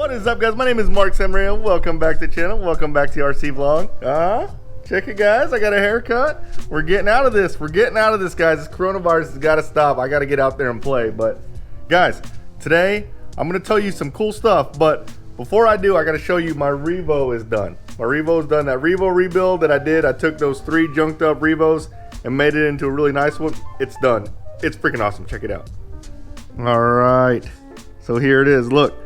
What is up, guys? My name is Mark Semrio. Welcome back to the channel. Welcome back to the RC vlog. Check it, guys. I got a haircut. We're getting out of this. We're getting out of this, guys. This coronavirus has got to stop. I got to get out there and play. But, guys, today I'm going to tell you some cool stuff. But before I do, I got to show you my Revo is done. My Revo is done. That Revo rebuild that I did, I took those 3 junked up Revos and made it into a really nice one. It's done. It's freaking awesome. Check it out. All right. So here it is. Look.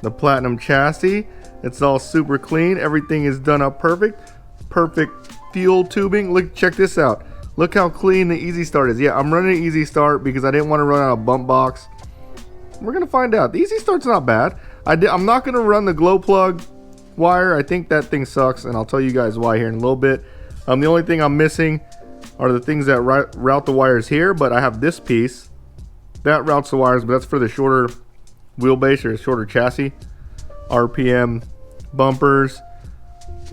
The platinum chassis, it's all super clean. Everything is done up perfect. Perfect fuel tubing. Look, check this out. Look how clean the Easy Start is. Yeah, I'm running Easy Start because I didn't want to run out of bump box. We're gonna find out. The Easy Start's not bad. I'm not gonna run the glow plug wire. I think that thing sucks, and I'll tell you guys why here in a little bit. The only thing I'm missing are the things that route the wires here, but I have this piece that routes the wires, but that's for the shorter wheelbase or shorter chassis. RPM bumpers,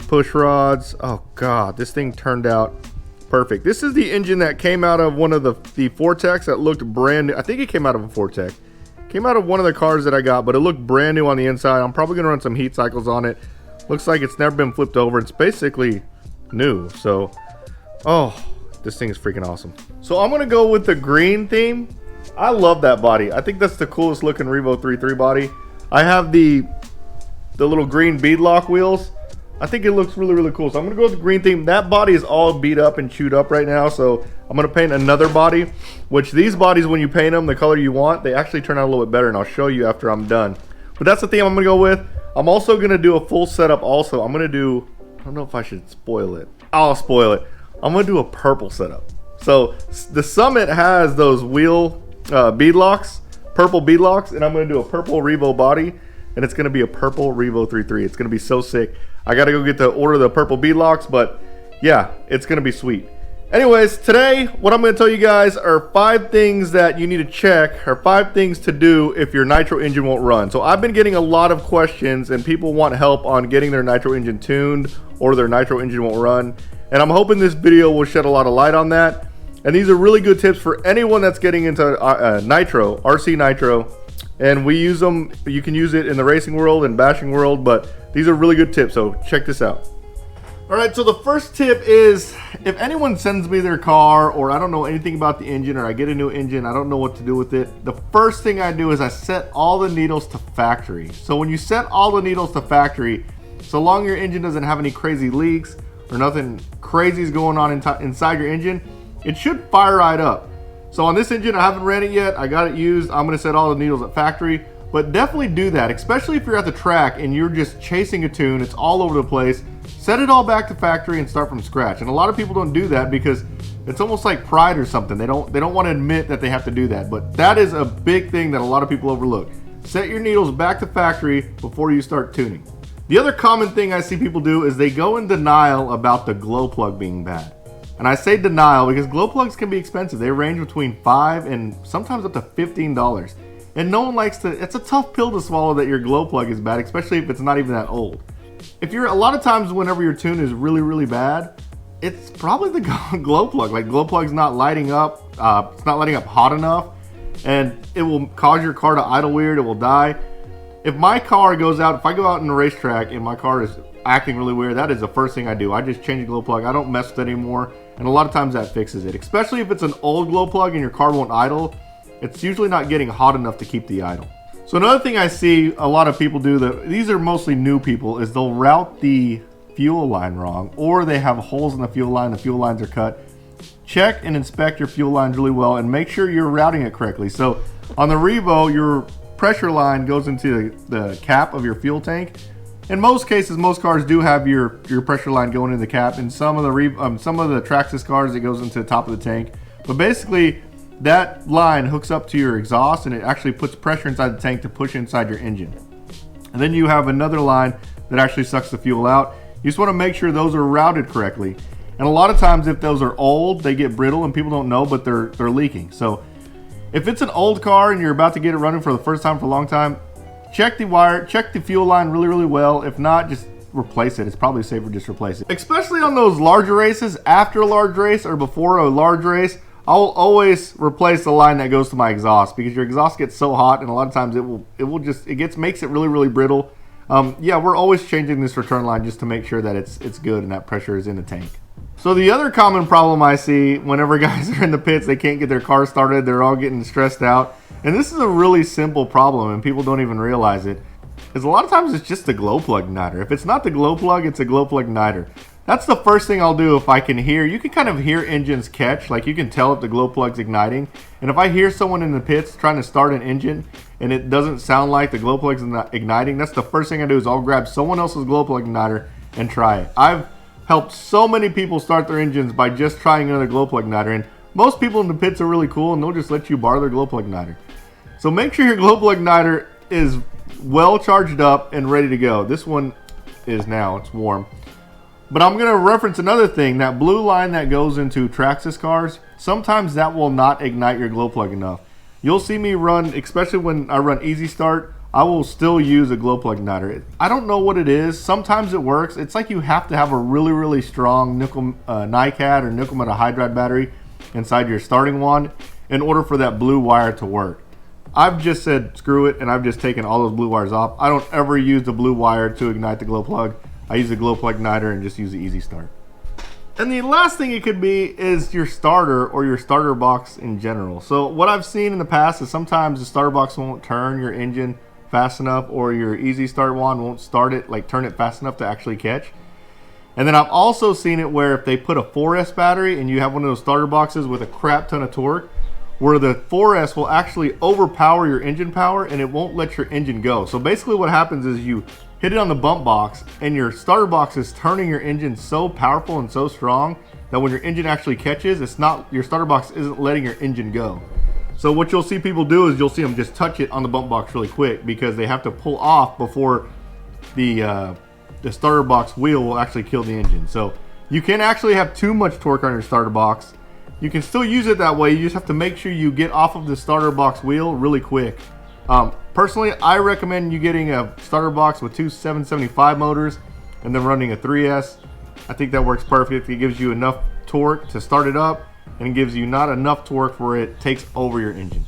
push rods. Oh god, this thing turned out perfect. This is the engine that came out of one of the Vortex that looked brand new. I think it came out of a Vortex. Came out of one of the cars that I got, but it looked brand new on the inside. I'm probably gonna run some heat cycles on it. Looks like it's never been flipped over. It's basically new. So, oh, this thing is freaking awesome. So I'm gonna go with the green theme. I love that body. I think that's the coolest looking Revo 3.3 body. I have the little green beadlock wheels. I think it looks really, really cool. So I'm gonna go with the green theme. That body is all beat up and chewed up right now. So I'm gonna paint another body, which these bodies, when you paint them the color you want, they actually turn out a little bit better, and I'll show you after I'm done. But that's the theme I'm gonna go with. I'm also gonna do a full setup also. I'm gonna do, I don't know if I should spoil it. I'll spoil it. I'm gonna do a purple setup. So the Summit has those wheel beadlocks, purple beadlocks, and I'm going to do a purple Revo body, and it's going to be a purple Revo 3.3. It's going to be so sick. I got to go get the order the purple beadlocks, but yeah, it's going to be sweet. Anyways, today what I'm going to tell you guys are 5 things that you need to check, or 5 things to do if your nitro engine won't run. So I've been getting a lot of questions, and people want help on getting their nitro engine tuned, or their nitro engine won't run, and I'm hoping this video will shed a lot of light on that. And these are really good tips for anyone that's getting into nitro, RC nitro, and we use them. You can use it in the racing world and bashing world, but these are really good tips, so check this out. All right, so the first tip is, if anyone sends me their car, or I don't know anything about the engine, or I get a new engine, I don't know what to do with it, the first thing I do is I set all the needles to factory. So when you set all the needles to factory, so long your engine doesn't have any crazy leaks, or nothing crazy is going on inside your engine, it should fire right up. So on this engine, I haven't ran it yet. I got it used. I'm gonna set all the needles at factory, but definitely do that, especially if you're at the track and you're just chasing a tune. It's all over the place. Set it all back to factory and start from scratch. And a lot of people don't do that because it's almost like pride or something. They don't want to admit that they have to do that, but that is a big thing that a lot of people overlook. Set your needles back to factory before you start tuning. The other common thing I see people do is they go in denial about the glow plug being bad. And I say denial because glow plugs can be expensive. They range between $5 and sometimes up to $15. And no one likes to, it's a tough pill to swallow that your glow plug is bad, especially if it's not even that old. If you're, a lot of times whenever your tune is really, really bad, it's probably the glow plug. Like glow plug's not lighting up, it's not lighting up hot enough, and it will cause your car to idle weird, it will die. If my car goes out, if I go out in a racetrack and my car is acting really weird, that is the first thing I do. I just change the glow plug. I don't mess with it anymore, and a lot of times that fixes it. Especially if it's an old glow plug and your car won't idle, it's usually not getting hot enough to keep the idle. So another thing I see a lot of people do, these are mostly new people, is they'll route the fuel line wrong, or they have holes in the fuel line, the fuel lines are cut. Check and inspect your fuel lines really well and make sure you're routing it correctly. So on the Revo, your pressure line goes into the cap of your fuel tank. In most cases, most cars do have your pressure line going in the cap. In some of the Traxxas cars, it goes into the top of the tank. But basically, that line hooks up to your exhaust, and it actually puts pressure inside the tank to push inside your engine. And then you have another line that actually sucks the fuel out. You just want to make sure those are routed correctly. And a lot of times, if those are old, they get brittle, and people don't know, but they're leaking. So if it's an old car and you're about to get it running for the first time for a long time, check the wire, check the fuel line really, really well. If not, just replace it. It's probably safer just replace it. Especially on those larger races, after a large race or before a large race, I'll always replace the line that goes to my exhaust, because your exhaust gets so hot, and a lot of times it makes it really, really brittle. Yeah, we're always changing this return line just to make sure that it's good and that pressure is in the tank. So the other common problem I see whenever guys are in the pits, they can't get their car started, they're all getting stressed out. And this is a really simple problem and people don't even realize it. Is a lot of times it's just the glow plug igniter. If it's not the glow plug, it's a glow plug igniter. That's the first thing I'll do if I can hear. You can kind of hear engines catch, like you can tell if the glow plug's igniting. And if I hear someone in the pits trying to start an engine and it doesn't sound like the glow plug's igniting, that's the first thing I do is I'll grab someone else's glow plug igniter and try it. I've helped so many people start their engines by just trying another glow plug igniter, and most people in the pits are really cool and they'll just let you borrow their glow plug igniter. So make sure your glow plug igniter is well charged up and ready to go. This one is now, it's warm. But I'm gonna reference another thing, that blue line that goes into Traxxas cars, sometimes that will not ignite your glow plug enough. You'll see me run, especially when I run easy start, I will still use a glow plug igniter. I don't know what it is. Sometimes it works. It's like you have to have a really, really strong nickel NiCad or nickel metal hydride battery inside your starting wand in order for that blue wire to work. I've just said screw it and I've just taken all those blue wires off. I don't ever use the blue wire to ignite the glow plug. I use the glow plug igniter and just use the easy start. And the last thing it could be is your starter or your starter box in general. So what I've seen in the past is sometimes the starter box won't turn your engine fast enough, or your easy start wand won't start it, like turn it fast enough to actually catch. And then I've also seen it where if they put a 4S battery and you have one of those starter boxes with a crap ton of torque, where the 4S will actually overpower your engine power and it won't let your engine go. So basically what happens is you hit it on the bump box and your starter box is turning your engine so powerful and so strong that when your engine actually catches, it's not, your starter box isn't letting your engine go. So what you'll see people do is you'll see them just touch it on the bump box really quick because they have to pull off before the starter box wheel will actually kill the engine. So you can actually have too much torque on your starter box. You can still use it that way. You just have to make sure you get off of the starter box wheel really quick. Personally, I recommend you getting a starter box with two 775 motors and then running a 3S. I think that works perfect. It gives you enough torque to start it up and it gives you not enough torque where it takes over your engine.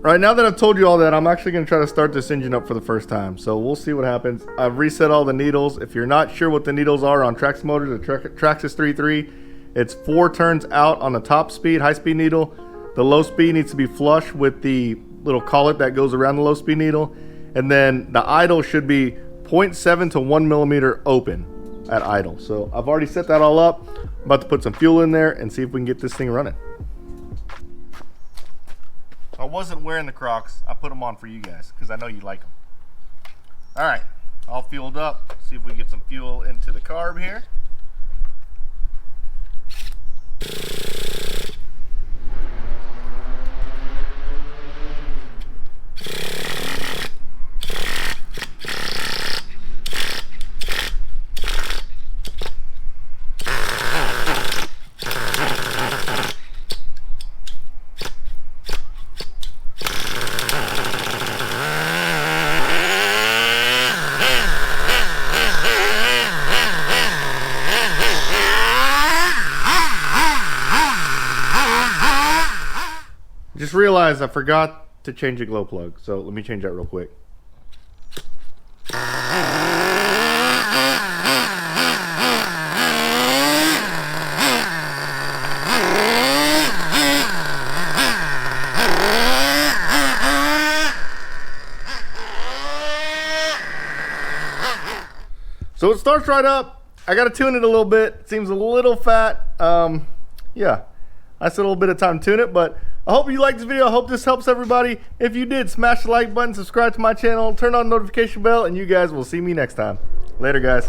Right, now that I've told you all that, I'm actually going to try to start this engine up for the first time. So we'll see what happens. I've reset all the needles. If you're not sure what the needles are on Traxxas motors, the Traxxas 3.3, it's 4 turns out on the top speed, high speed needle. The low speed needs to be flush with the little collet that goes around the low speed needle. And then the idle should be 0.7 to 1 millimeter open at idle. So I've already set that all up. I'm about to put some fuel in there and see if we can get this thing running. I wasn't wearing the Crocs. I put them on for you guys because I know you like them. All right, all fueled up. See if we get some fuel into the carb here. Just realized I forgot to change the glow plug, so let me change that real quick. So it starts right up. I got to tune it a little bit. It seems a little fat. Yeah, I still a little bit of time to tune it, but I hope you liked this video. I hope this helps everybody. If you did, smash the like button, subscribe to my channel, turn on the notification bell, and you guys will see me next time. Later, guys.